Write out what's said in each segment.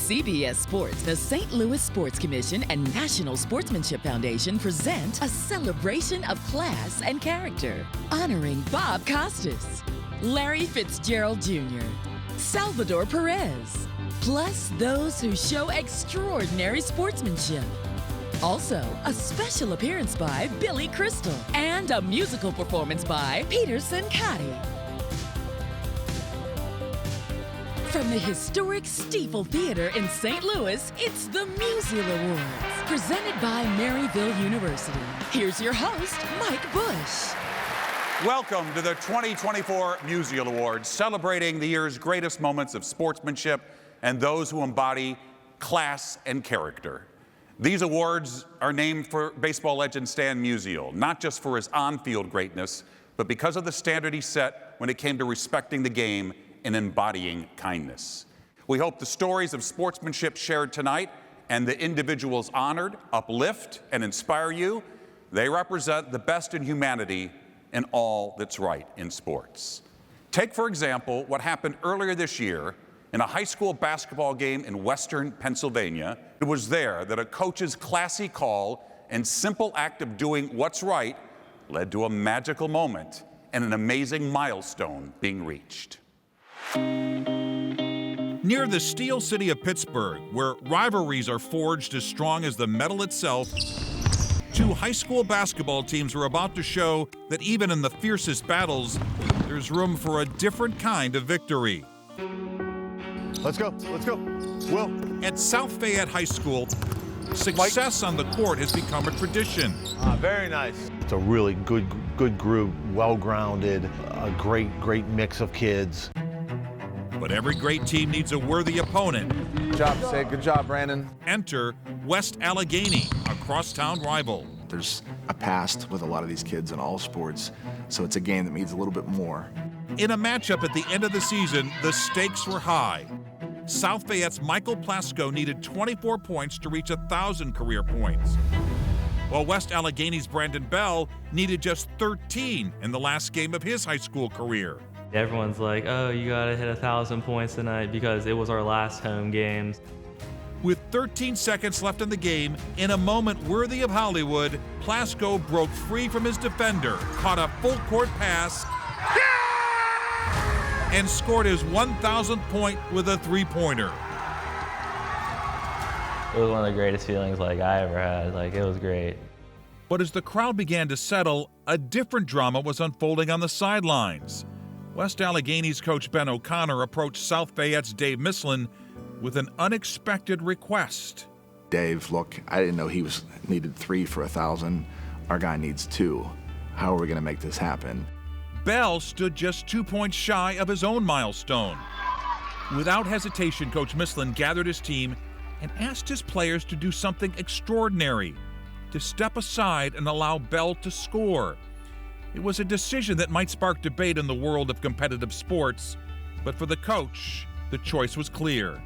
CBS Sports, the St. Louis Sports Commission, and National Sportsmanship Foundation present a celebration of class and character, honoring Bob Costas, Larry Fitzgerald Jr., Salvador Perez, plus those who show extraordinary sportsmanship. Also, a special appearance by Billy Crystal and a musical performance by Peterson Cotty. From the historic Stiefel Theater in St. Louis, it's the Musial Awards, presented by Maryville University. Here's your host, Mike Bush. Welcome to the 2024 Musial Awards, celebrating the year's greatest moments of sportsmanship and those who embody class and character. These awards are named for baseball legend Stan Musial, not just for his on-field greatness, but because of the standard he set when it came to respecting the game and embodying kindness. We hope the stories of sportsmanship shared tonight and the individuals honored uplift and inspire you. They represent the best in humanity and all that's right in sports. Take, for example, what happened earlier this year in a high school basketball game in Western Pennsylvania. It was there that a coach's classy call and simple act of doing what's right led to a magical moment and an amazing milestone being reached. Near the Steel City of Pittsburgh, where rivalries are forged as strong as the metal itself, two high school basketball teams are about to show that even in the fiercest battles, there's room for a different kind of victory. Let's go, Will. At South Fayette High School, success on the court has become a tradition. Very nice. It's a really good group, well-grounded, a great mix of kids. But every great team needs a worthy opponent. Good job, Sid. Good job, Brandon. Enter West Allegheny, a crosstown rival. There's a past with a lot of these kids in all sports, so it's a game that means a little bit more. In a matchup at the end of the season, the stakes were high. South Fayette's Michael Plasko needed 24 points to reach 1,000 career points, while West Allegheny's Brandon Bell needed just 13 in the last game of his high school career. Everyone's like, oh, you gotta hit 1,000 points tonight because it was our last home games. With 13 seconds left in the game, in a moment worthy of Hollywood, Plasko broke free from his defender, caught a full court pass, and scored his 1,000th point with a three-pointer. It was one of the greatest feelings I ever had. It was great. But as the crowd began to settle, a different drama was unfolding on the sidelines. West Allegheny's coach Ben O'Connor approached South Fayette's Dave Mislin with an unexpected request. Dave, look, I didn't know he needed 3 for 1,000. Our guy needs 2. How are we gonna make this happen? Bell stood just 2 points shy of his own milestone. Without hesitation, Coach Mislin gathered his team and asked his players to do something extraordinary, to step aside and allow Bell to score. It was a decision that might spark debate in the world of competitive sports, but for the coach, the choice was clear.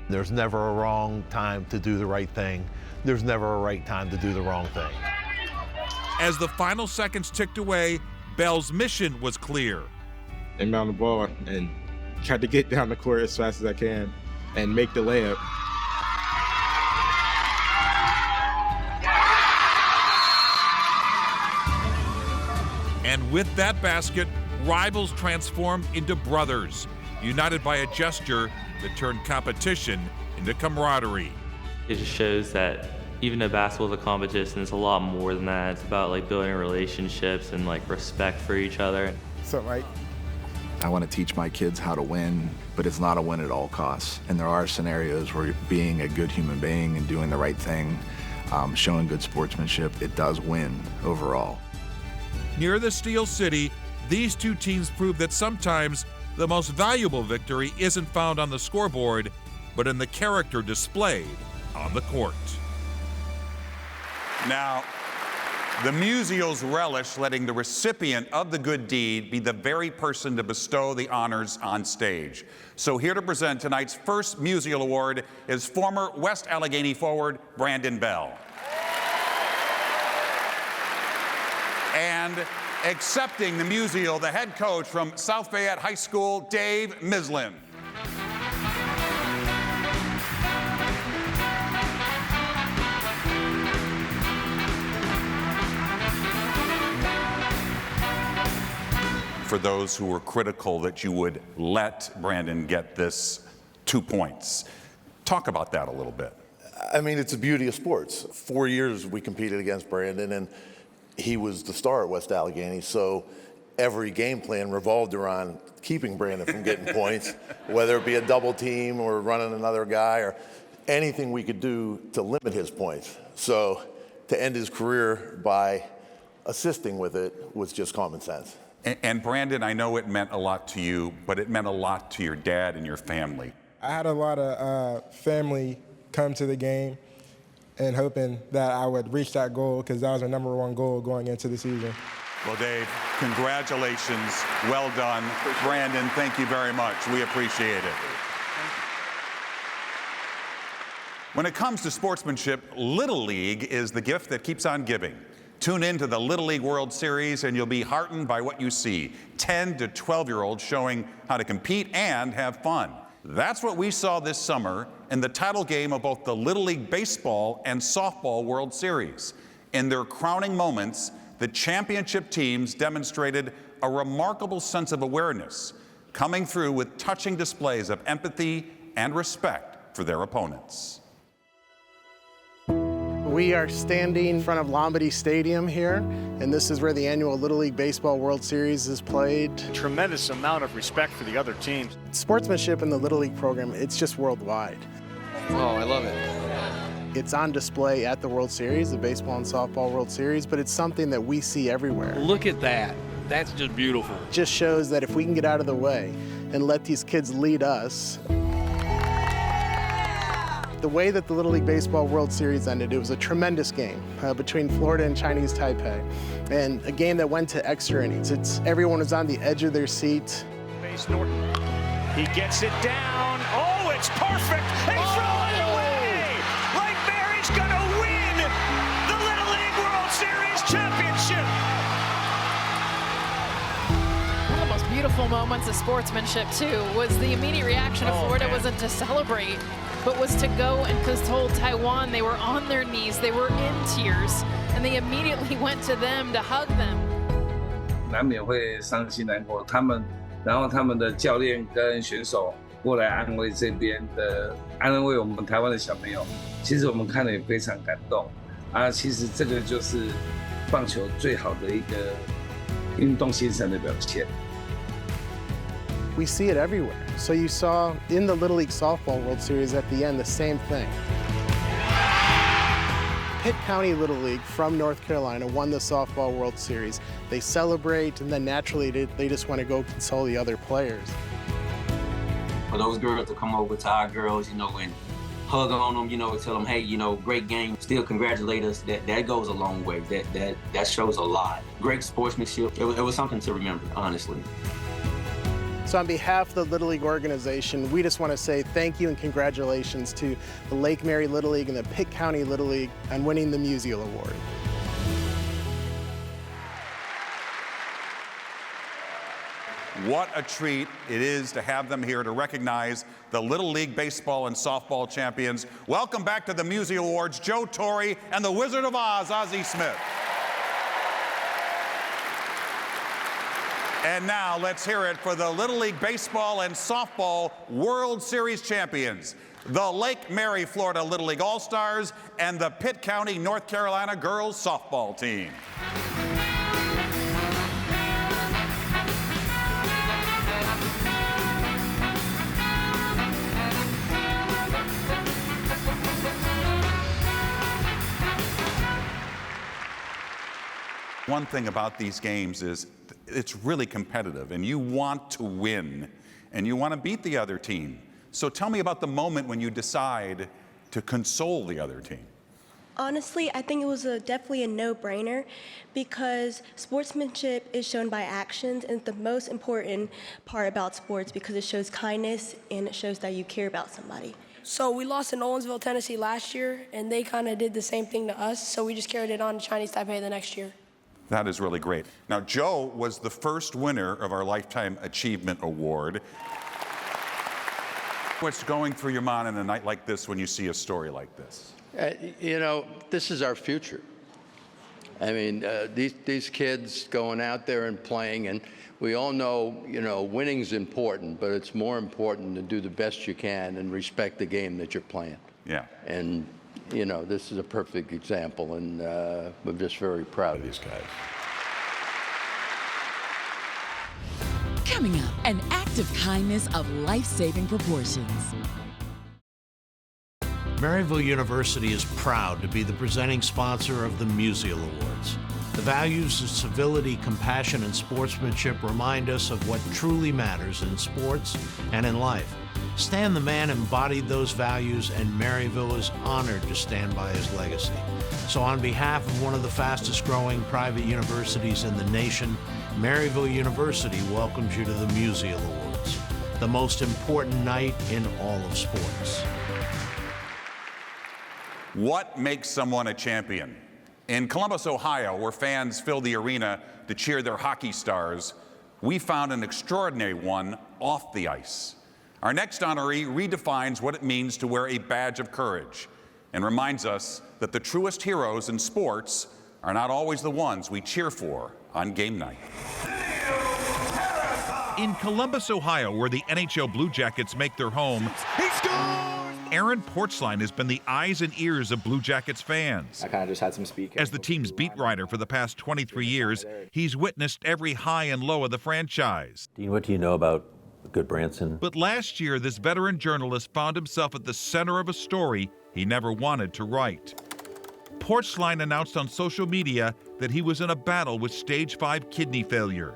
There's never a wrong time to do the right thing. There's never a right time to do the wrong thing. As the final seconds ticked away, Bell's mission was clear. Inbound the ball and try to get down the court as fast as I can and make the layup. And with that basket, rivals transformed into brothers, united by a gesture that turned competition into camaraderie. It just shows that even though basketball is a competition, it's a lot more than that. It's about building relationships and respect for each other. What's up, Mike? I want to teach my kids how to win, but it's not a win at all costs. And there are scenarios where being a good human being and doing the right thing, showing good sportsmanship, it does win overall. Near the Steel City, these two teams prove that sometimes the most valuable victory isn't found on the scoreboard, but in the character displayed on the court. Now, the Musials relish letting the recipient of the good deed be the very person to bestow the honors on stage. So here to present tonight's first Musial Award is former West Allegheny forward Brandon Bell. And accepting the Musial, the head coach from South Fayette High School, Dave Mislin. for those who were critical that you would let Brandon get this 2 points. Talk about that a little bit. I mean, it's the beauty of sports. 4 years we competed against Brandon, and he was the star at West Allegheny, so every game plan revolved around keeping Brandon from getting points, whether it be a double team or running another guy or anything we could do to limit his points. So to end his career by assisting with it was just common sense. And Brandon, I know it meant a lot to you, but it meant a lot to your dad and your family. I had a lot of family come to the game and hoping that I would reach that goal, because that was our #1 goal going into the season. Well, Dave, congratulations. Well done. Brandon, thank you very much. We appreciate it. When it comes to sportsmanship, Little League is the gift that keeps on giving. Tune in to the Little League World Series and you'll be heartened by what you see. 10 to 12-year-olds showing how to compete and have fun. That's what we saw this summer in the title game of both the Little League Baseball and Softball World Series. In their crowning moments, the championship teams demonstrated a remarkable sense of awareness, coming through with touching displays of empathy and respect for their opponents. We are standing in front of Lombardy Stadium here, and this is where the annual Little League Baseball World Series is played. Tremendous amount of respect for the other teams. Sportsmanship in the Little League program, it's just worldwide. Oh, I love it. It's on display at the World Series, the Baseball and Softball World Series, but it's something that we see everywhere. Look at that. That's just beautiful. It just shows that if we can get out of the way and let these kids lead us. The way that the Little League Baseball World Series ended, it was a tremendous game between Florida and Chinese Taipei, and a game that went to extra innings. Everyone was on the edge of their seat. Base Norton. He gets it down. Oh, it's perfect. They throw it away. Right there, he's going to win the Little League World Series championship. One of the most beautiful moments of sportsmanship, too, was the immediate reaction of Florida wasn't to celebrate, but was to go and told Taiwan they were on their knees, they were in tears, and they immediately went to them to hug them. 难免会伤心难过，然后他们的教练跟选手过来安慰这边的，安慰我们台湾的小朋友。其实我们看了也非常感动啊！其实这个就是棒球最好的一个运动精神的表现。 We see it everywhere. So you saw in the Little League Softball World Series at the end the same thing. Pitt County Little League from North Carolina won the Softball World Series. They celebrate, and then naturally they just want to go console the other players. For those girls to come over to our girls, you know, and hug on them, you know, tell them, hey, you know, great game, still congratulate us, that goes a long way. That shows a lot. Great sportsmanship. It was something to remember, honestly. So on behalf of the Little League organization, we just want to say thank you and congratulations to the Lake Mary Little League and the Pitt County Little League on winning the Musial Award. What a treat it is to have them here to recognize the Little League Baseball and Softball champions. Welcome back to the Musial Awards, Joe Torre and the Wizard of Oz, Ozzie Smith. And now let's hear it for the Little League Baseball and Softball World Series champions, the Lake Mary, Florida Little League All-Stars and the Pitt County, North Carolina girls softball team. One thing about these games is it's really competitive, and you want to win, and you want to beat the other team. So tell me about the moment when you decide to console the other team. Honestly, I think it was definitely a no-brainer, because sportsmanship is shown by actions, and it's the most important part about sports because it shows kindness and it shows that you care about somebody. So we lost in Owensville, Tennessee last year, and they kind of did the same thing to us, so we just carried it on to Chinese Taipei the next year. That is really great. Now, Joe was the first winner of our Lifetime Achievement Award. What's going through your mind on a night like this when you see a story like this? You know, this is our future. I mean, these kids going out there and playing, and we all know, winning's important, but it's more important to do the best you can and respect the game that you're playing. Yeah. And, this is a perfect example, and we're just very proud of these guys. Coming up, an act of kindness of life-saving proportions. Maryville University is proud to be the presenting sponsor of the Musial Awards. The values of civility, compassion, and sportsmanship remind us of what truly matters in sports and in life. Stan the man embodied those values, and Maryville is honored to stand by his legacy. So on behalf of one of the fastest growing private universities in the nation, Maryville University welcomes you to the Musial Awards, the most important night in all of sports. What makes someone a champion? In Columbus, Ohio, where fans fill the arena to cheer their hockey stars, we found an extraordinary one off the ice. Our next honoree redefines what it means to wear a badge of courage and reminds us that the truest heroes in sports are not always the ones we cheer for on game night. In Columbus, Ohio, where the NHL Blue Jackets make their home, he scores! Aaron Portzline has been the eyes and ears of Blue Jackets fans. I kind of just had some speaking. As the team's beat writer for the past 23 years, he's witnessed every high and low of the franchise. Dean, what do you know about Good Branson? But last year, this veteran journalist found himself at the center of a story he never wanted to write. Portzline announced on social media that he was in a battle with stage 5 kidney failure.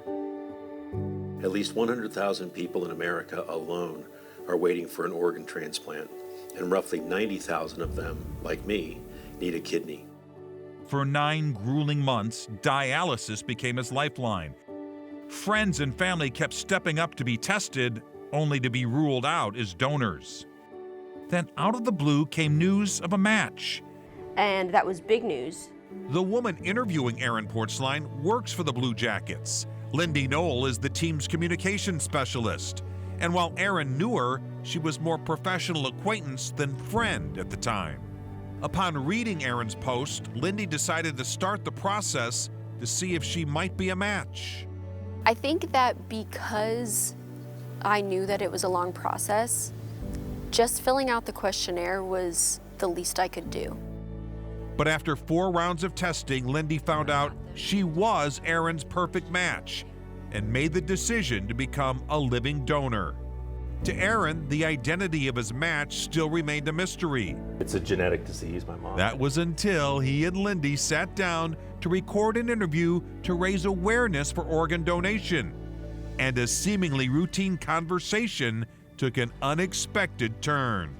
At least 100,000 people in America alone are waiting for an organ transplant, and roughly 90,000 of them, like me, need a kidney. For 9 grueling months, dialysis became his lifeline. Friends and family kept stepping up to be tested, only to be ruled out as donors. Then out of the blue came news of a match. And that was big news. The woman interviewing Aaron Portzline works for the Blue Jackets. Lindy Knoll is the team's communications specialist. And while Aaron knew her, she was more professional acquaintance than friend at the time. Upon reading Aaron's post, Lindy decided to start the process to see if she might be a match. I think that because I knew that it was a long process, just filling out the questionnaire was the least I could do. But after 4 rounds of testing, Lindy found out she was Aaron's perfect match and made the decision to become a living donor. To Aaron, the identity of his match still remained a mystery. It's a genetic disease, my mom. That was until he and Lindy sat down to record an interview to raise awareness for organ donation. And a seemingly routine conversation took an unexpected turn.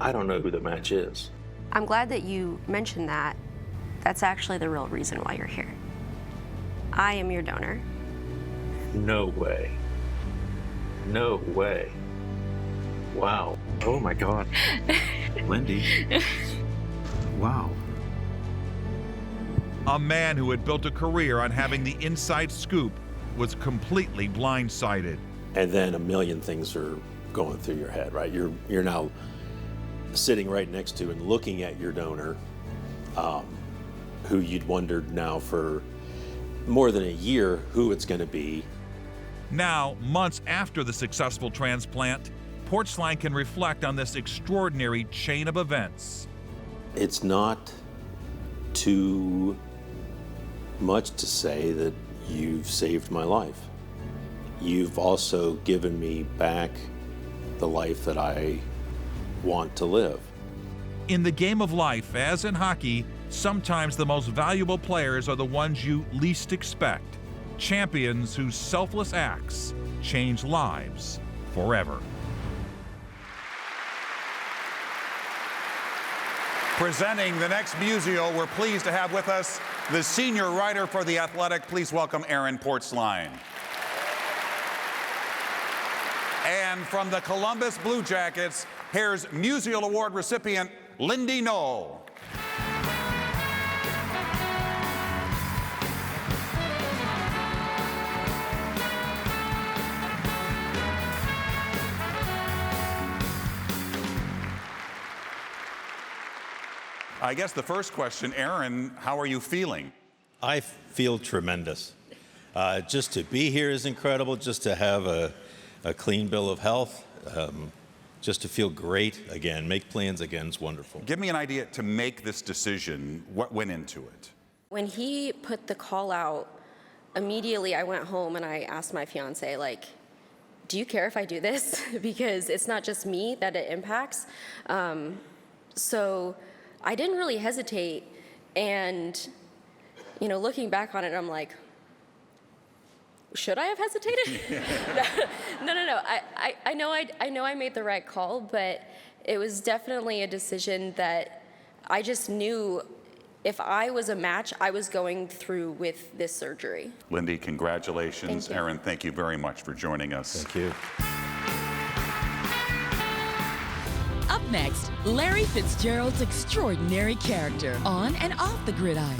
I don't know who the match is. I'm glad that you mentioned that. That's actually the real reason why you're here. I am your donor. No way. No way. Wow. Oh my God. Lindy. Wow. A man who had built a career on having the inside scoop was completely blindsided. And then a million things are going through your head, right? You're now sitting right next to and looking at your donor, who you'd wondered now for more than a year who it's going to be. Now, months after the successful transplant, Portzline can reflect on this extraordinary chain of events. It's not too much to say that you've saved my life. You've also given me back the life that I want to live. In the game of life, as in hockey, sometimes the most valuable players are the ones you least expect. Champions whose selfless acts change lives forever. Presenting the next Musial, we're pleased to have with us the senior writer for The Athletic. Please welcome Aaron Portzline. And from the Columbus Blue Jackets, here's Musial Award recipient Lindy Knoll. I guess the first question, Aaron, how are you feeling? I feel tremendous. Just to be here is incredible, just to have a clean bill of health, just to feel great again, make plans again is wonderful. Give me an idea to make this decision. What went into it? When he put the call out, immediately I went home and I asked my fiance, like, do you care if I do this? Because it's not just me that it impacts. So I didn't really hesitate. And, you know, looking back on it, I'm like, should I have hesitated? No. I know I made the right call, but it was definitely a decision that I just knew if I was a match, I was going through with this surgery. Lindy, congratulations. Thank you. Aaron, thank you very much for joining us. Thank you. Up next, Larry Fitzgerald's extraordinary character on and off the gridiron.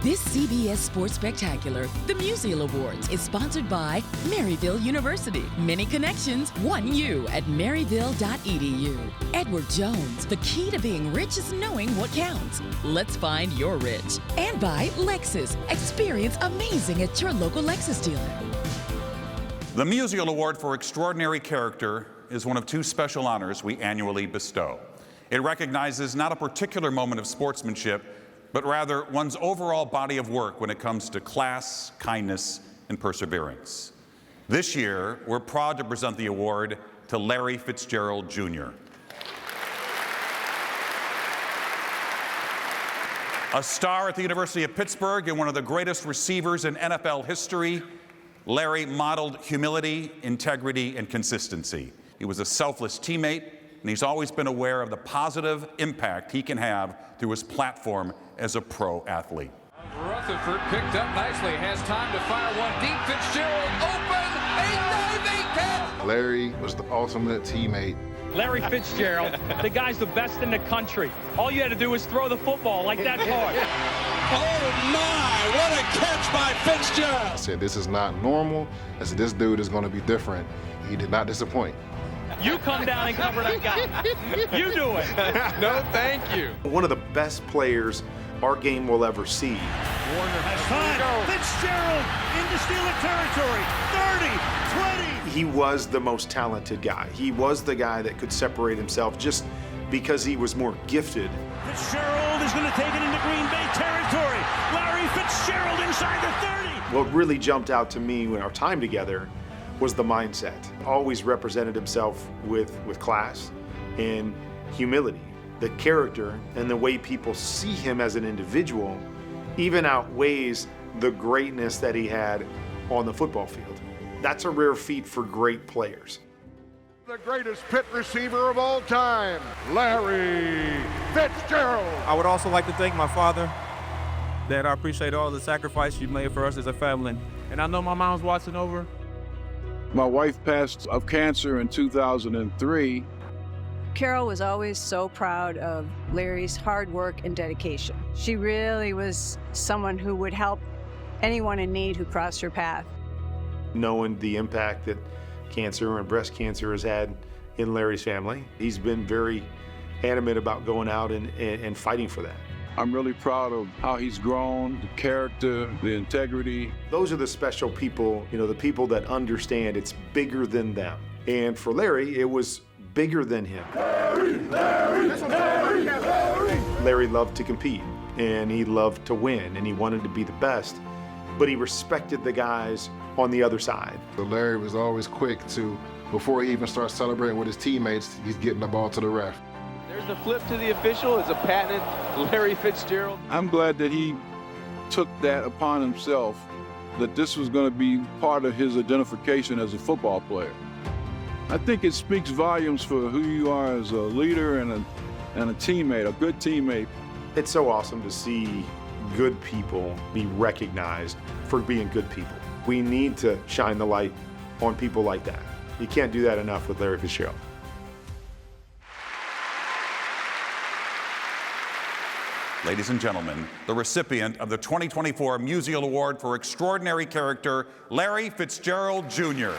This CBS Sports Spectacular, the Musial Awards, is sponsored by Maryville University. Many connections, one you at maryville.edu. Edward Jones, the key to being rich is knowing what counts. Let's find your rich. And by Lexus, experience amazing at your local Lexus dealer. The Musial Award for Extraordinary Character is one of two special honors we annually bestow. It recognizes not a particular moment of sportsmanship, but rather one's overall body of work when it comes to class, kindness, and perseverance. This year, we're proud to present the award to Larry Fitzgerald Jr. A star at the University of Pittsburgh and one of the greatest receivers in NFL history, Larry modeled humility, integrity, and consistency. He was a selfless teammate, and he's always been aware of the positive impact he can have through his platform as a pro athlete. Rutherford picked up nicely, has time to fire one deep. Fitzgerald open, a diving catch. Larry was the ultimate teammate. Larry Fitzgerald, the guy's the best in the country. All you had to do was throw the football like that hard. Oh my, what a catch by Fitzgerald. I said, this is not normal. I said, this dude is going to be different. He did not disappoint. You come down and cover that guy. You do it. No, thank you. One of the best players our game will ever see. Warner has time. Fitzgerald into Steeler territory. 30, 20. He was the most talented guy. He was the guy that could separate himself just because he was more gifted. Fitzgerald is going to take it into Green Bay territory. Larry Fitzgerald inside the 30. What really jumped out to me in our time together was the mindset. Always represented himself with class and humility. The character and the way people see him as an individual even outweighs the greatness that he had on the football field. That's a rare feat for great players. The greatest Pitt receiver of all time, Larry Fitzgerald. I would also like to thank my father. Dad, I appreciate all the sacrifice you made for us as a family. And I know my mom's watching over. My wife passed of cancer in 2003. Carol was always so proud of Larry's hard work and dedication. She really was someone who would help anyone in need who crossed her path. Knowing the impact that cancer and breast cancer has had in Larry's family, he's been very adamant about going out and fighting for that. I'm really proud of how he's grown, the character, the integrity. Those are the special people, you know, the people that understand it's bigger than them. And for Larry, it was bigger than him. Larry loved to compete, and he loved to win, and he wanted to be the best, but he respected the guys on the other side. So Larry was always quick to, before he even starts celebrating with his teammates, he's getting the ball to the ref. There's the flip to the official. It's a patented Larry Fitzgerald. I'm glad that he took that upon himself, that this was going to be part of his identification as a football player. I think it speaks volumes for who you are as a leader and a teammate, a good teammate. It's so awesome to see good people be recognized for being good people. We need to shine the light on people like that. You can't do that enough with Larry Fitzgerald. Ladies and gentlemen, the recipient of the 2024 Musial Award for Extraordinary Character, Larry Fitzgerald Jr.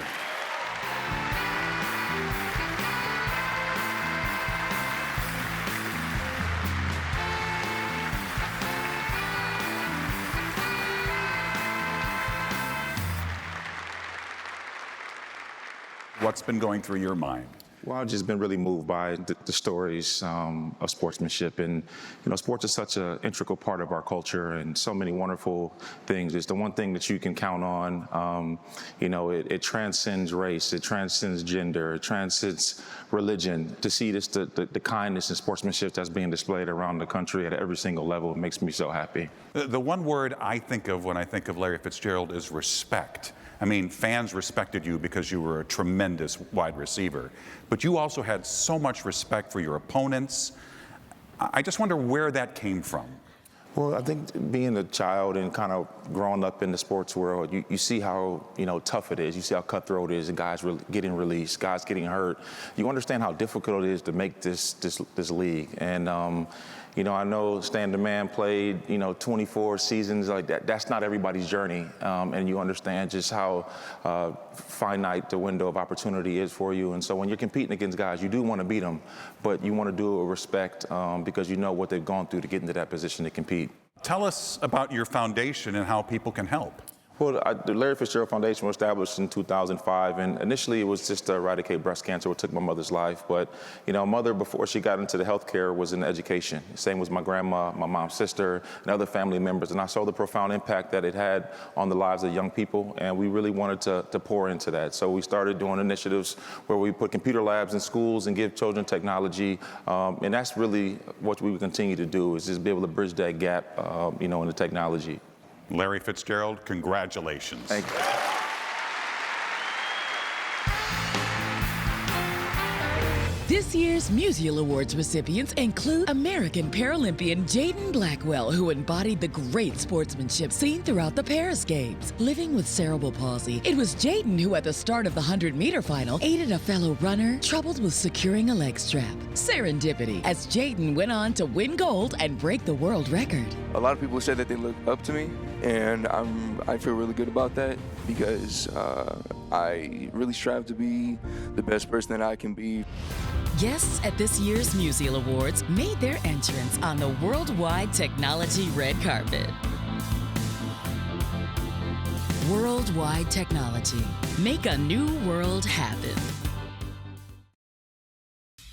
What's been going through your mind? Well, I've just been really moved by the stories of sportsmanship. And, sports is such an integral part of our culture and so many wonderful things. It's the one thing that you can count on. It transcends race, it transcends gender, it transcends religion. To see this, the kindness and sportsmanship that's being displayed around the country at every single level makes me so happy. The one word I think of when I think of Larry Fitzgerald is respect. I mean, fans respected you because you were a tremendous wide receiver, but you also had so much respect for your opponents. I just wonder where that came from. Well, I think being a child and kind of growing up in the sports world, you see how, tough it is. You see how cutthroat it is, and guys getting released, guys getting hurt. You understand how difficult it is to make this league. And, I know Stan the Man played, 24 seasons like that. That's not everybody's journey. And you understand just how finite the window of opportunity is for you. And so when you're competing against guys, you do want to beat them, but you want to do it with respect because you know what they've gone through to get into that position to compete. Tell us about your foundation and how people can help. Well, the Larry Fitzgerald Foundation was established in 2005, and initially it was just to eradicate breast cancer, which took my mother's life. But, mother, before she got into the healthcare, was in education. Same was my grandma, my mom's sister, and other family members. And I saw the profound impact that it had on the lives of young people, and we really wanted to pour into that. So we started doing initiatives where we put computer labs in schools and give children technology, and that's really what we would continue to do, is just be able to bridge that gap, in the technology. Larry Fitzgerald, congratulations. Thank you. This year's Musial Awards recipients include American Paralympian Jaden Blackwell, who embodied the great sportsmanship seen throughout the Paris Games. Living with cerebral palsy, it was Jaden who, at the start of the 100-meter final, aided a fellow runner troubled with securing a leg strap. Serendipity, as Jaden went on to win gold and break the world record. A lot of people say that they look up to me, and I feel really good about that because I really strive to be the best person that I can be. Guests at this year's Musial Awards made their entrance on the worldwide technology red carpet. Worldwide technology. Make a new world happen.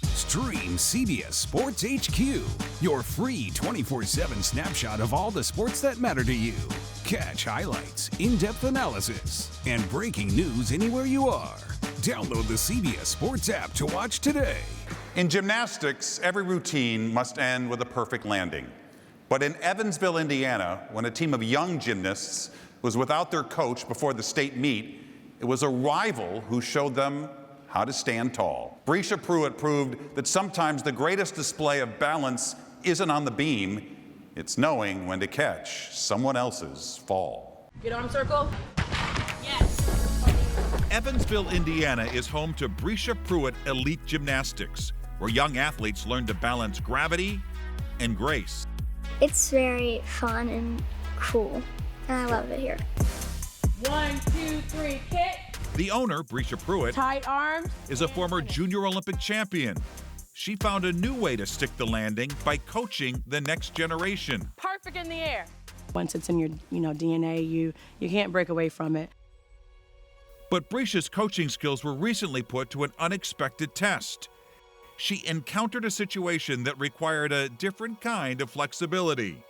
Stream CBS Sports HQ, your free 24/7 snapshot of all the sports that matter to you. Catch highlights, in-depth analysis, and breaking news anywhere you are. Download the CBS Sports app to watch today. In gymnastics, every routine must end with a perfect landing. But in Evansville, Indiana, when a team of young gymnasts was without their coach before the state meet, it was a rival who showed them how to stand tall. Bryce Pruitt proved that sometimes the greatest display of balance isn't on the beam, it's knowing when to catch someone else's fall. Good arm circle. Evansville, Indiana is home to Bryce Pruitt Elite Gymnastics, where young athletes learn to balance gravity and grace. It's very fun and cool, and I love it here. 1, 2, 3, kick. The owner, Bryce Pruitt, Tight arms. is a former junior Olympic champion. She found a new way to stick the landing by coaching the next generation. Perfect in the air. Once it's in your DNA, you can't break away from it. But Bryce's coaching skills were recently put to an unexpected test. She encountered a situation that required a different kind of flexibility.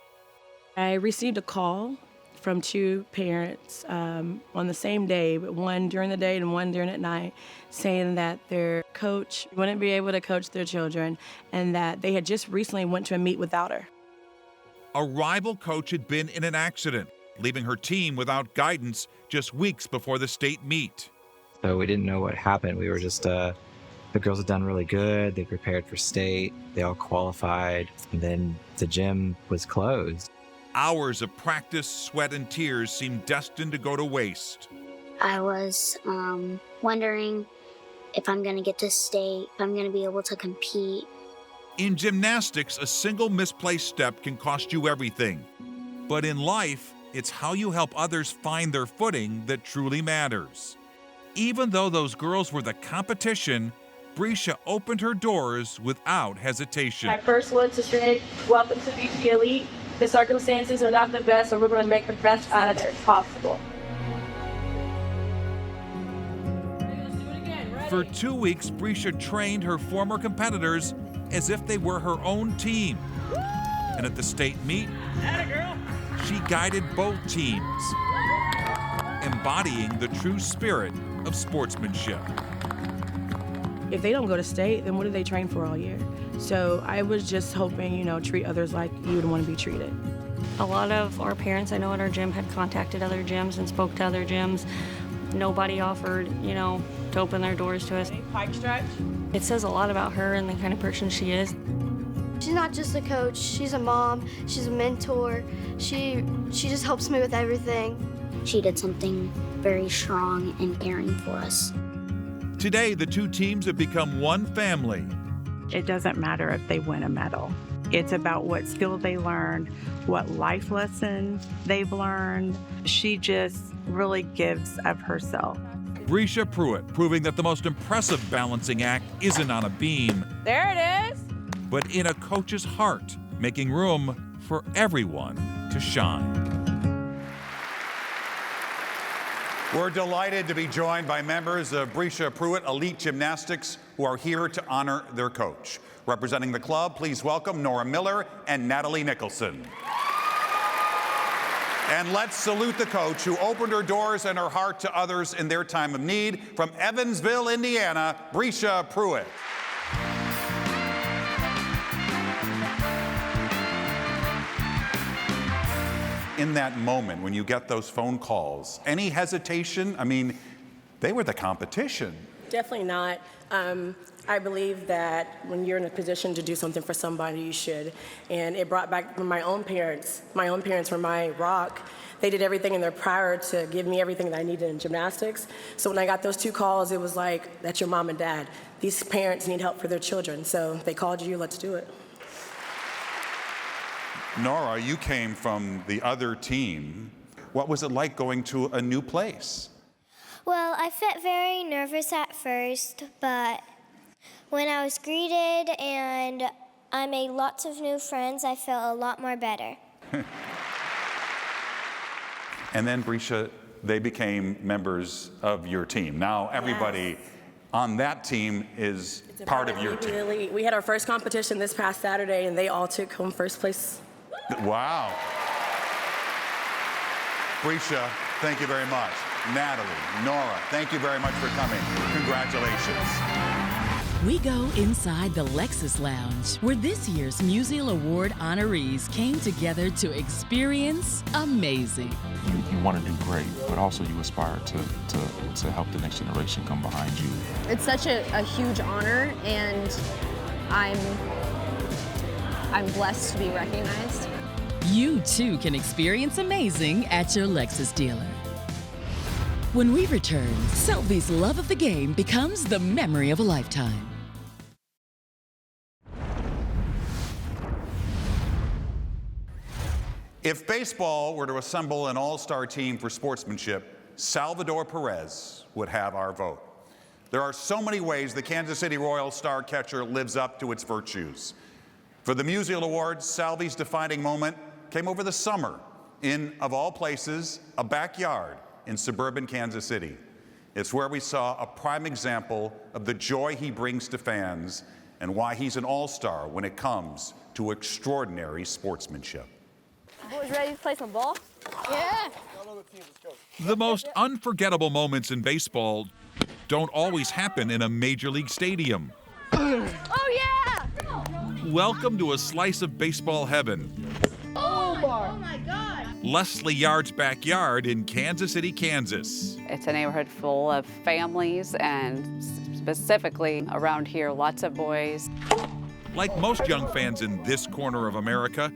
I received a call from two parents on the same day, but one during the day and one during at night, saying that their coach wouldn't be able to coach their children and that they had just recently went to a meet without her. A rival coach had been in an accident, leaving her team without guidance just weeks before the state meet. So we didn't know what happened. We were just, the girls had done really good. They prepared for state. They all qualified. And then the gym was closed. Hours of practice, sweat, and tears seemed destined to go to waste. I was wondering if I'm going to get to state, if I'm going to be able to compete. In gymnastics, a single misplaced step can cost you everything. But in life, it's how you help others find their footing that truly matters. Even though those girls were the competition, Bryce opened her doors without hesitation. My first word to say, welcome to MVP Elite. The circumstances are not the best, so we're going to make the best out of it as possible. For 2 weeks, Brisha trained her former competitors as if they were her own team. And at the state meet, she guided both teams, embodying the true spirit of sportsmanship. If they don't go to state, then what do they train for all year? So I was just hoping, treat others like you would want to be treated. A lot of our parents I know at our gym had contacted other gyms and spoke to other gyms. Nobody offered, to open their doors to us. Pike stretch. It says a lot about her and the kind of person she is. She's not just a coach, she's a mom, she's a mentor. She just helps me with everything. She did something very strong and caring for us. Today, the two teams have become one family. It doesn't matter if they win a medal. It's about what skills they learned, what life lessons they've learned. She just really gives of herself. Brisha Pruitt proving that the most impressive balancing act isn't on a beam. There it is. But in a coach's heart, making room for everyone to shine. We're delighted to be joined by members of Brisha Pruitt Elite Gymnastics who are here to honor their coach. Representing the club, please welcome Nora Miller and Natalie Nicholson. And let's salute the coach who opened her doors and her heart to others in their time of need. From Evansville, Indiana, Brisha Pruitt. In that moment when you get those phone calls, any hesitation? I mean, they were the competition. Definitely not. I believe that when you're in a position to do something for somebody, you should. And it brought back my own parents. My own parents were my rock. They did everything in their power to give me everything that I needed in gymnastics. So when I got those two calls, it was like, that's your mom and dad. These parents need help for their children. So they called you, let's do it. Nora, you came from the other team. What was it like going to a new place? Well, I felt very nervous at first, but when I was greeted and I made lots of new friends, I felt a lot more better. And then, Brisha, they became members of your team. Now everybody on that team is part of your team. We had our first competition this past Saturday, and they all took home first place. Wow. Brisha, thank you very much. Natalie, Nora, thank you very much for coming. Congratulations. We go inside the Lexus Lounge, where this year's Musial Award honorees came together to experience amazing. You want to do great, but also you aspire to help the next generation come behind you. It's such a huge honor, and I'm blessed to be recognized. You too can experience amazing at your Lexus dealer. When we return, Selby's love of the game becomes the memory of a lifetime. If baseball were to assemble an all-star team for sportsmanship, Salvador Perez would have our vote. There are so many ways the Kansas City Royals star catcher lives up to its virtues. For the Musial Awards, Salvy's defining moment came over the summer in, of all places, a backyard in suburban Kansas City. It's where we saw a prime example of the joy he brings to fans and why he's an all-star when it comes to extraordinary sportsmanship. Boys ready to play some ball? Yeah! The most unforgettable moments in baseball don't always happen in a major league stadium. Oh yeah! Welcome to a slice of baseball heaven. Oh my God! Leslie Yard's backyard in Kansas City, Kansas. It's a neighborhood full of families, and specifically around here, lots of boys. Like most young fans in this corner of America,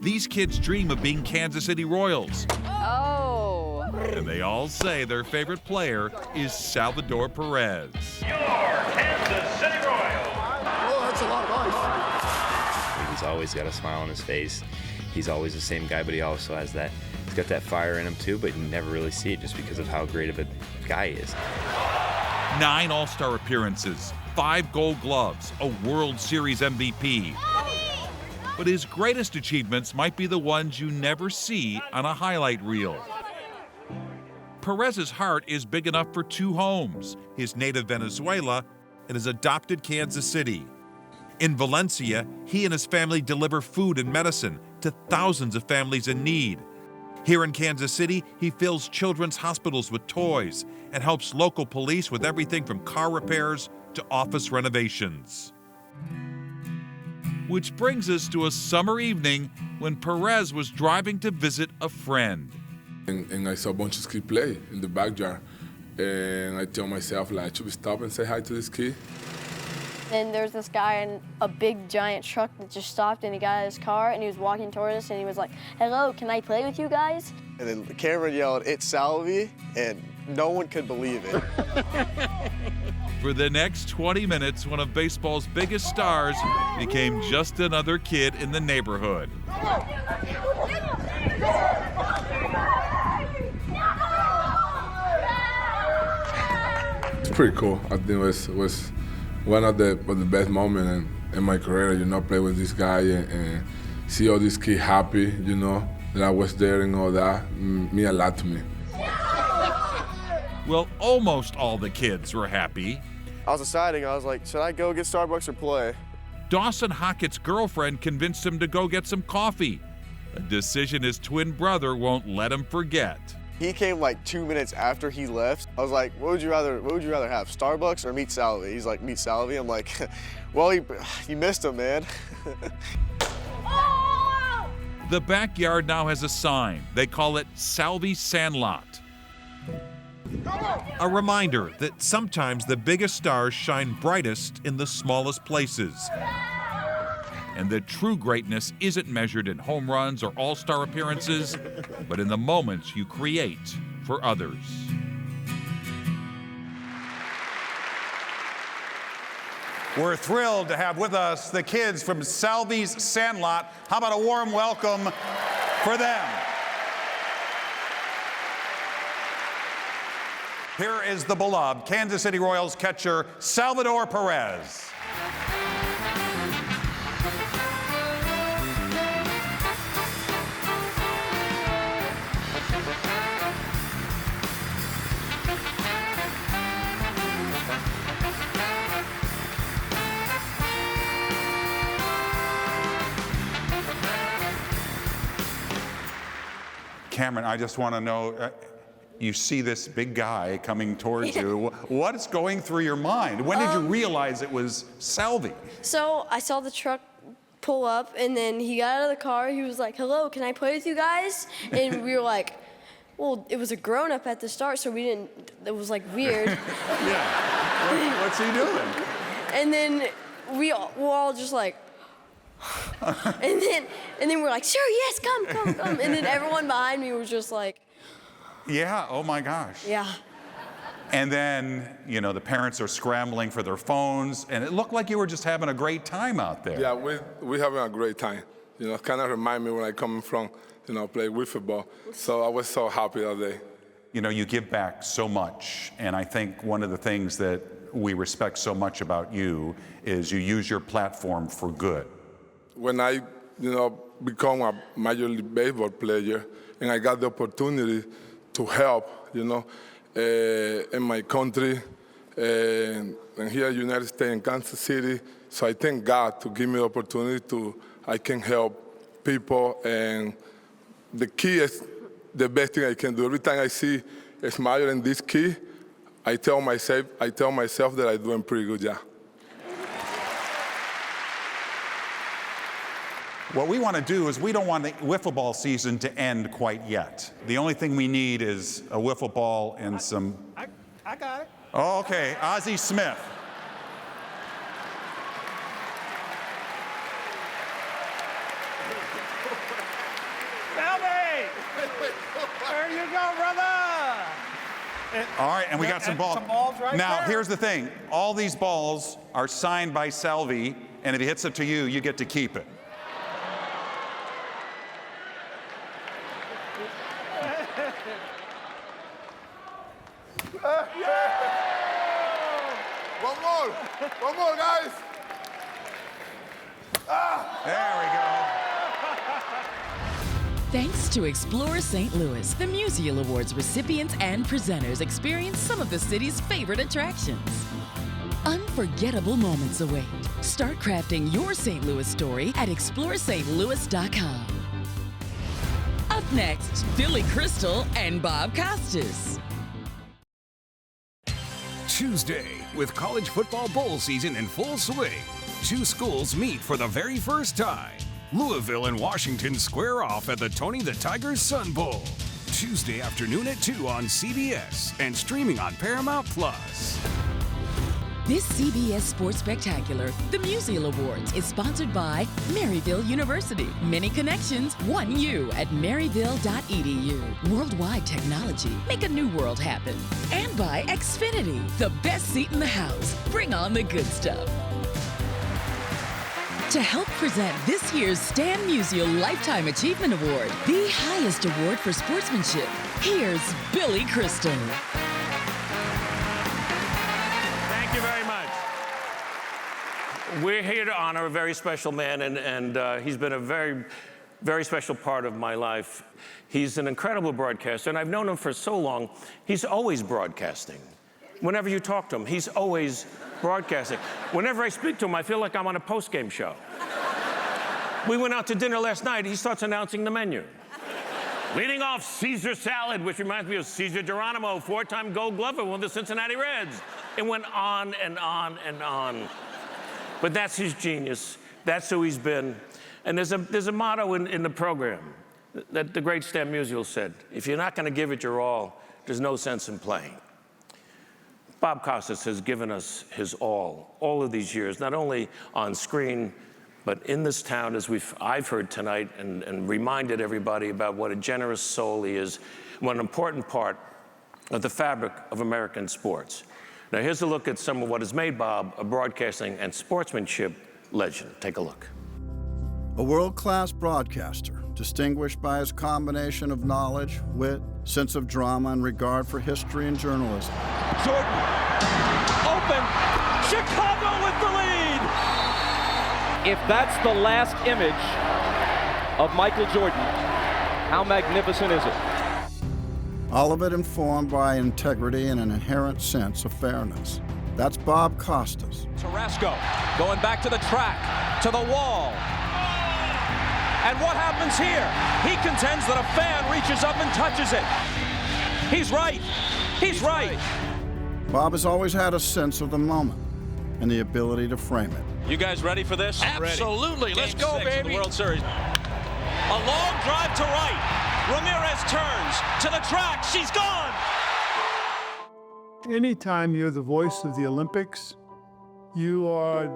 these kids dream of being Kansas City Royals. Oh! And they all say their favorite player is Salvador Perez. Your Kansas City Royals. Oh, that's a lot of ice. He's always got a smile on his face. He's always the same guy, but he also has that, he's got that fire in him too, but you never really see it just because of how great of a guy he is. 9 All-Star appearances, 5 Gold Gloves, a World Series MVP. But his greatest achievements might be the ones you never see on a highlight reel. Perez's heart is big enough for two homes, his native Venezuela and his adopted Kansas City. In Valencia, he and his family deliver food and medicine to thousands of families in need. Here in Kansas City, he fills children's hospitals with toys and helps local police with everything from car repairs to office renovations. Which brings us to a summer evening when Perez was driving to visit a friend. And I saw a bunch of kids play in the backyard. And I told myself, like, should we stop and say hi to this kid? And there's this guy in a big giant truck that just stopped, and he got out of his car and he was walking towards us and he was like, "Hello, can I play with you guys?" And then Cameron yelled, "It's Salvi," and no one could believe it. For the next 20 minutes, one of baseball's biggest stars became just another kid in the neighborhood. It's pretty cool. I think it was one of the best moments in my career, you know, play with this guy and see all these kids happy, you know, that I was there and all that, mean a lot to me. Well, almost all the kids were happy. I was deciding, I was like, should I go get Starbucks or play? Dawson Hockett's girlfriend convinced him to go get some coffee, a decision his twin brother won't let him forget. He came like 2 minutes after he left. I was like, what would you rather have, Starbucks or meet Salvi? He's like, meet Salvi? I'm like, well, you missed him, man. The backyard now has a sign. They call it Salvi Sandlot. A reminder that sometimes the biggest stars shine brightest in the smallest places. And that true greatness isn't measured in home runs or all-star appearances, but in the moments you create for others. We're thrilled to have with us the kids from Salvi's Sandlot. How about a warm welcome for them? Here is the beloved Kansas City Royals catcher, Salvador Perez. Cameron, I just want to know, you see this big guy coming towards you. What's going through your mind? When did you realize it was Salvi? So I saw the truck pull up, and then he got out of the car. He was like, "Hello, can I play with you guys?" And we were like, well, it was a grown-up at the start, so we didn't, it was like weird. Yeah, what's he doing? And then we're all just like, and then we're like, sure, yes, come. And then everyone behind me was just like, yeah, oh my gosh. yeah. And then, you know, the parents are scrambling for their phones, and it looked like you were just having a great time out there. Yeah, we're having a great time. You know, kind of remind me when I come from, you know, play with football. So I was so happy that day. You know, you give back so much, and I think one of the things that we respect so much about you is you use your platform for good. When I, you know, become a Major League Baseball player, and I got the opportunity to help, you know, in my country, and here in the United States, in Kansas City. So I thank God to give me the opportunity I can help people, and the key is the best thing I can do. Every time I see a smile in this key, I tell myself that I'm doing a pretty good job. What we want to do is we don't want the wiffle ball season to end quite yet. The only thing we need is a wiffle ball and some... I got it. Oh, okay, Ozzie Smith. Salvi! There you go, brother! All right, and we got some balls. Right now, there. here's the thing. All these balls are signed by Salvi, and if he hits it to you, you get to keep it. One more, guys. There we go. Thanks Thanks to Explore St. Louis, the Musial Awards recipients and presenters experience some of the city's favorite attractions. Unforgettable moments await. Start crafting your St. Louis story at ExploreStLouis.com. Up next, Billy Crystal and Bob Costas. Tuesday, with college football bowl season in full swing, two schools meet for the very first time. Louisville and Washington square off at the Tony the Tiger's Sun Bowl. Tuesday afternoon at 2 on CBS and streaming on Paramount+. This CBS Sports Spectacular, the Musial Awards, is sponsored by Maryville University. Many connections, one you at maryville.edu. Worldwide technology, make a new world happen. And by Xfinity, the best seat in the house. Bring on the good stuff. To help present this year's Stan Musial Lifetime Achievement Award, the highest award for sportsmanship, here's Billy Crystal. Thank you very much. We're here to honor a very special man, and he's been a very, very special part of my life. He's an incredible broadcaster, and I've known him for so long. He's always broadcasting. Whenever you talk to him, he's always broadcasting. Whenever I speak to him, I feel like I'm on a post-game show. We went out to dinner last night. He starts announcing the menu. Leading off, Caesar salad, which reminds me of Caesar Geronimo, four-time Gold Glover, one of the Cincinnati Reds. It went on and on and on. But that's his genius. That's who he's been. And there's a motto in the program that the great Stan Musial said: if you're not going to give it your all, there's no sense in playing. Bob Costas has given us his all of these years, not only on screen, but in this town, as I've heard tonight, and reminded everybody about what a generous soul he is, what an important part of the fabric of American sports. Now, here's a look at some of what has made Bob a broadcasting and sportsmanship legend. Take a look. A world-class broadcaster, distinguished by his combination of knowledge, wit, sense of drama, and regard for history and journalism. Jordan, open, Chicago with the lead! If that's the last image of Michael Jordan, how magnificent is it? All of it informed by integrity and an inherent sense of fairness. That's Bob Costas. Tarasco going back to the track, to the wall. And what happens here? He contends that a fan reaches up and touches it. He's right. He's right. Bob has always had a sense of the moment and the ability to frame it. You guys ready for this? Absolutely. Let's go, baby. Of the World Series. A long drive to right. Ramirez turns to the track. She's gone. Anytime you're the voice of the Olympics, you are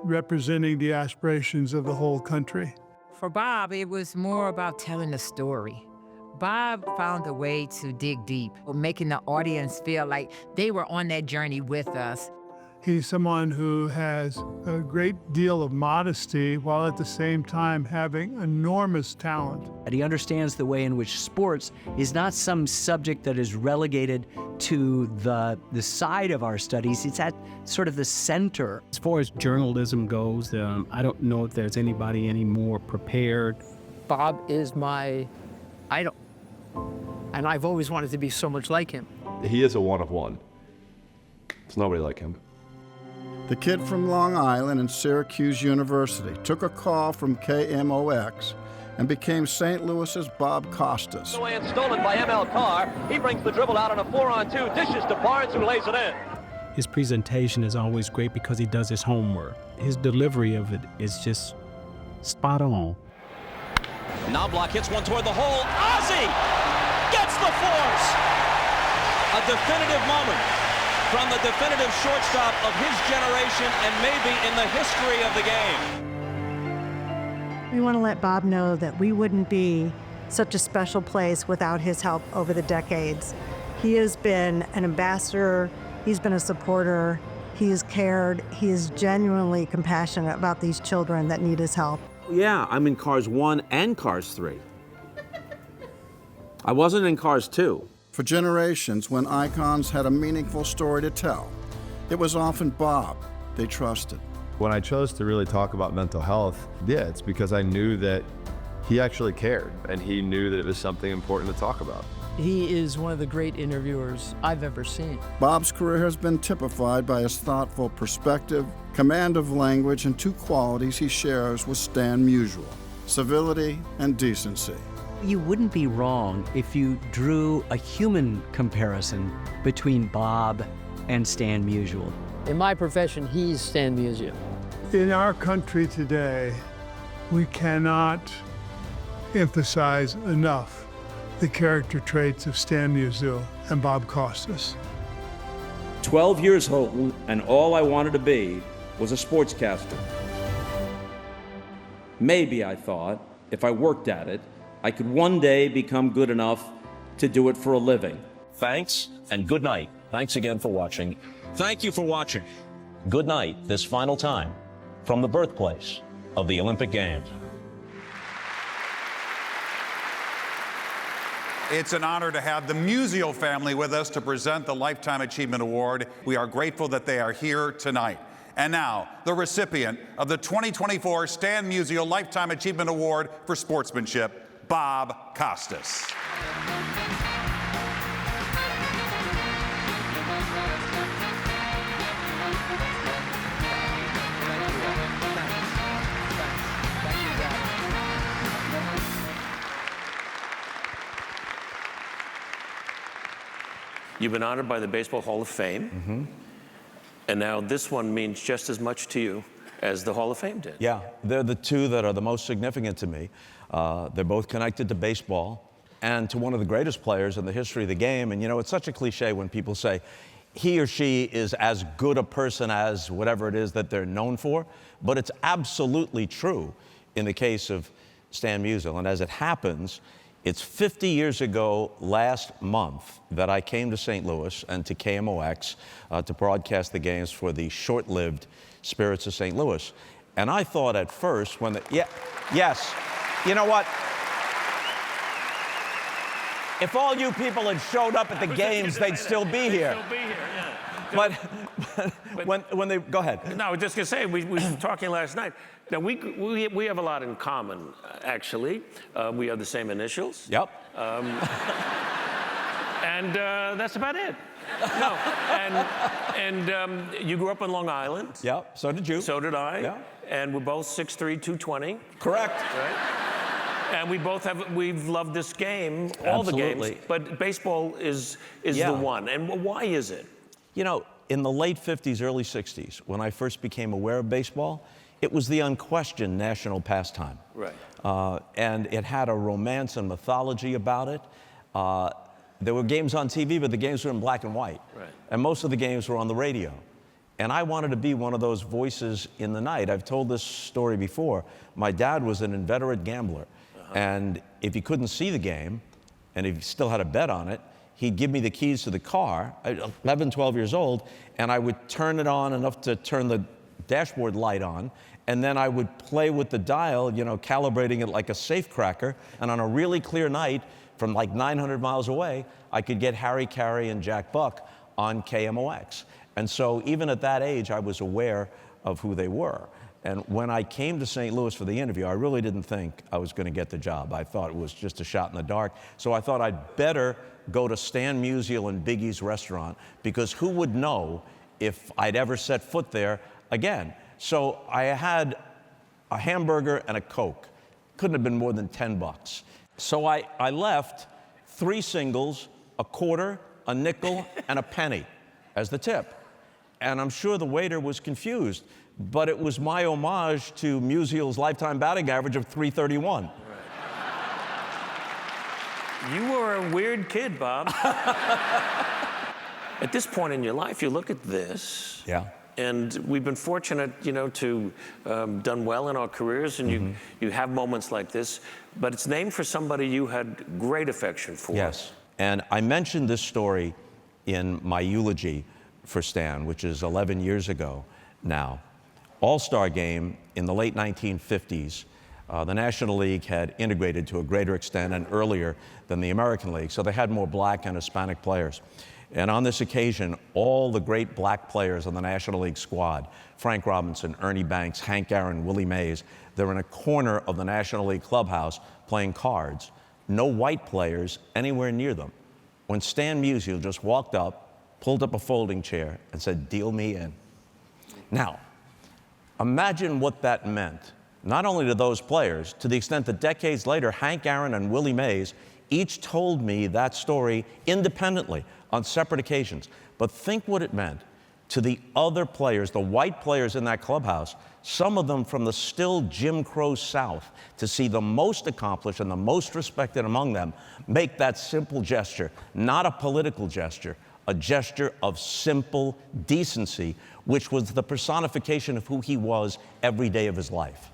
representing the aspirations of the whole country. For Bob, it was more about telling a story. Bob found a way to dig deep, making the audience feel like they were on that journey with us. He's someone who has a great deal of modesty while at the same time having enormous talent. And he understands the way in which sports is not some subject that is relegated to the side of our studies. It's at sort of the center. As far as journalism goes, I don't know if there's anybody any more prepared. Bob is my idol, and I've always wanted to be so much like him. He is a one of one. There's nobody like him. The kid from Long Island and Syracuse University took a call from KMOX and became St. Louis's Bob Costas. And stolen by ML Carr. He brings the dribble out on a 4-on-2, dishes to Barnes, who lays it in. His presentation is always great because he does his homework. His delivery of it is just spot on. Knobloch hits one toward the hole. Ozzie gets the force. A definitive moment from the definitive shortstop of his generation and maybe in the history of the game. We want to let Bob know that we wouldn't be such a special place without his help over the decades. He has been an ambassador, he's been a supporter, he has cared, he is genuinely compassionate about these children that need his help. Yeah, I'm in Cars 1 and Cars 3. I wasn't in Cars 2. For generations, when icons had a meaningful story to tell, it was often Bob they trusted. When I chose to really talk about mental health, it's because I knew that He actually cared, and he knew that it was something important to talk about. He is one of the great interviewers I've ever seen. Bob's career has been typified by his thoughtful perspective, command of language, and two qualities he shares with Stan Musial: civility and decency. You wouldn't be wrong if you drew a human comparison between Bob and Stan Musial. In my profession, he's Stan Musial. In our country today, we cannot emphasize enough the character traits of Stan Musial and Bob Costas. 12 years old, and all I wanted to be was a sportscaster. Maybe, I thought, if I worked at it, I could one day become good enough to do it for a living. Thanks and good night. Thanks again for watching. Thank you for watching. Good night this final time from the birthplace of the Olympic Games. It's an honor to have the Musial family with us to present the Lifetime Achievement Award. We are grateful that they are here tonight. And now, the recipient of the 2024 Stan Musial Lifetime Achievement Award for Sportsmanship, Bob Costas. You've been honored by the Baseball Hall of Fame, and now this one means just as much to you as the Hall of Fame did. Yeah, they're the two that are the most significant to me. They're both connected to baseball and to one of the greatest players in the history of the game. And you know, it's such a cliche when people say he or she is as good a person as whatever it is that they're known for, but it's absolutely true in the case of Stan Musial. And as it happens, it's 50 years ago last month that I came to St. Louis and to KMOX to broadcast the games for the short-lived Spirits of St. Louis. And I thought at first when yes, you know what? If all you people had showed up at the games, they'd still be here. But when they, go ahead. No, I was just gonna say, we were talking last night. Now, we have a lot in common, actually. We have the same initials. Yep. And that's about it. No, and you grew up on Long Island. Yep, so did you. So did I. Yeah. And we're both 6'3", 220. Correct. Right? And we've loved this game, all Absolutely. the games, but baseball is the one. And why is it? You know, in the late 50s, early 60s, when I first became aware of baseball, it was the unquestioned national pastime. Right. And it had a romance and mythology about it. There were games on TV, but the games were in black and white. Right. And most of the games were on the radio. And I wanted to be one of those voices in the night. I've told this story before. My dad was an inveterate gambler. And if he couldn't see the game, and if he still had a bet on it, he'd give me the keys to the car, 11, 12 years old, and I would turn it on enough to turn the dashboard light on, and then I would play with the dial, you know, calibrating it like a safecracker, and on a really clear night, from like 900 miles away, I could get Harry Carey and Jack Buck on KMOX. And so even at that age, I was aware of who they were. And when I came to St. Louis for the interview, I really didn't think I was going to get the job. I thought it was just a shot in the dark. So I thought I'd better go to Stan Musial and Biggie's restaurant, because who would know if I'd ever set foot there again? So I had a hamburger and a Coke. Couldn't have been more than $10. So I left 3 singles, a quarter, a nickel, and a penny as the tip. And I'm sure the waiter was confused, but it was my homage to Musial's lifetime batting average of .331. You were a weird kid, Bob. At this point in your life, you look at this. Yeah. And we've been fortunate, you know, to done well in our careers, and you have moments like this, but it's named for somebody you had great affection for. Yes, and I mentioned this story in my eulogy for Stan, which is 11 years ago now. All-Star game in the late 1950s, the National League had integrated to a greater extent and earlier than the American League, so they had more black and Hispanic players. And on this occasion, all the great black players on the National League squad, Frank Robinson, Ernie Banks, Hank Aaron, Willie Mays, they're in a corner of the National League clubhouse playing cards. No white players anywhere near them. When Stan Musial just walked up, pulled up a folding chair, and said, "Deal me in." Now, imagine what that meant, not only to those players, to the extent that decades later, Hank Aaron and Willie Mays each told me that story independently on separate occasions. But think what it meant to the other players, the white players in that clubhouse, some of them from the still Jim Crow South, to see the most accomplished and the most respected among them make that simple gesture, not a political gesture, a gesture of simple decency, which was the personification of who he was every day of his life.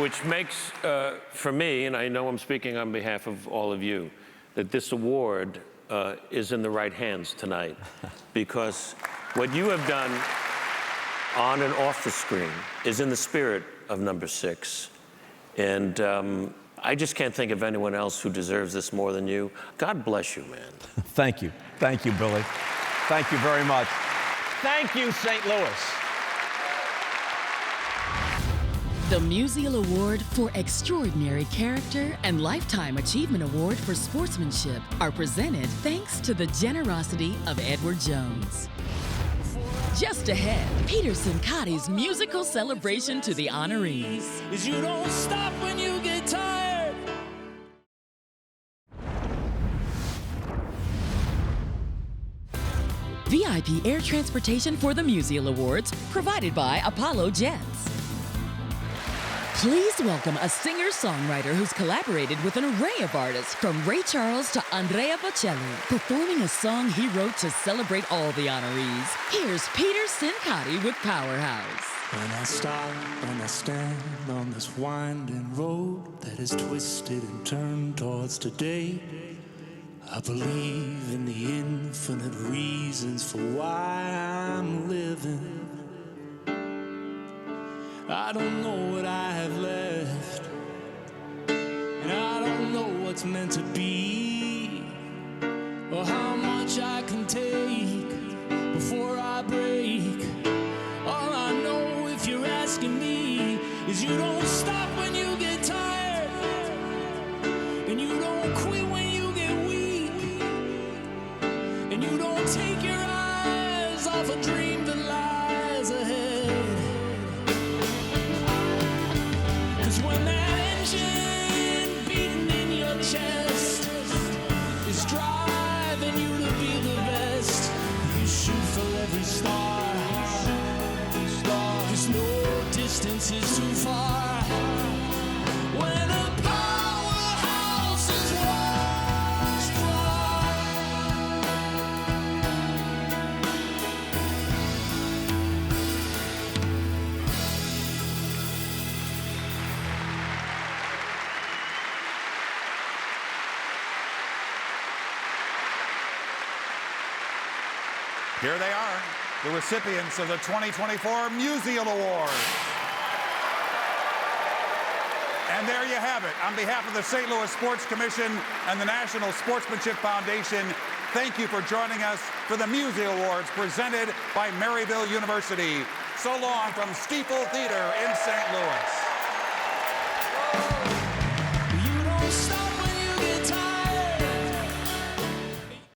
Which makes, for me, and I know I'm speaking on behalf of all of you, that this award is in the right hands tonight. Because what you have done on and off the screen is in the spirit of number 6. And I just can't think of anyone else who deserves this more than you. God bless you, man. Thank you. Thank you, Billy. Thank you very much. Thank you, St. Louis. The Musial Award for Extraordinary Character and Lifetime Achievement Award for Sportsmanship are presented thanks to the generosity of Edward Jones. Just ahead, Peterson Cotty's musical celebration to the honorees. Is you don't stop when you get tired. VIP air transportation for the Musial Awards, provided by Apollo Jets. Please welcome a singer-songwriter who's collaborated with an array of artists, from Ray Charles to Andrea Bocelli, performing a song he wrote to celebrate all the honorees. Here's Peter Sincotti with Powerhouse. When I stop and I stand on this winding road that is twisted and turned towards today, I believe in the infinite reasons for why I'm living. I don't know what I have left, and I don't know what's meant to be, or how much I can take before I break. All I know, if you're asking me, is you don't stop when you get tired, and you don't quit when you get weak, and you don't take your eyes off a dream that lies ahead. When that engine beating in your chest is driving you to be the best, you shoot for every star, 'cause no distance is too far. When a powerhouse is watched far. Here they are, the recipients of the 2024 Musial Award. And there you have it. On behalf of the St. Louis Sports Commission and the National Sportsmanship Foundation, thank you for joining us for the Musial Awards presented by Maryville University. So long from Stiefel Theater in St. Louis.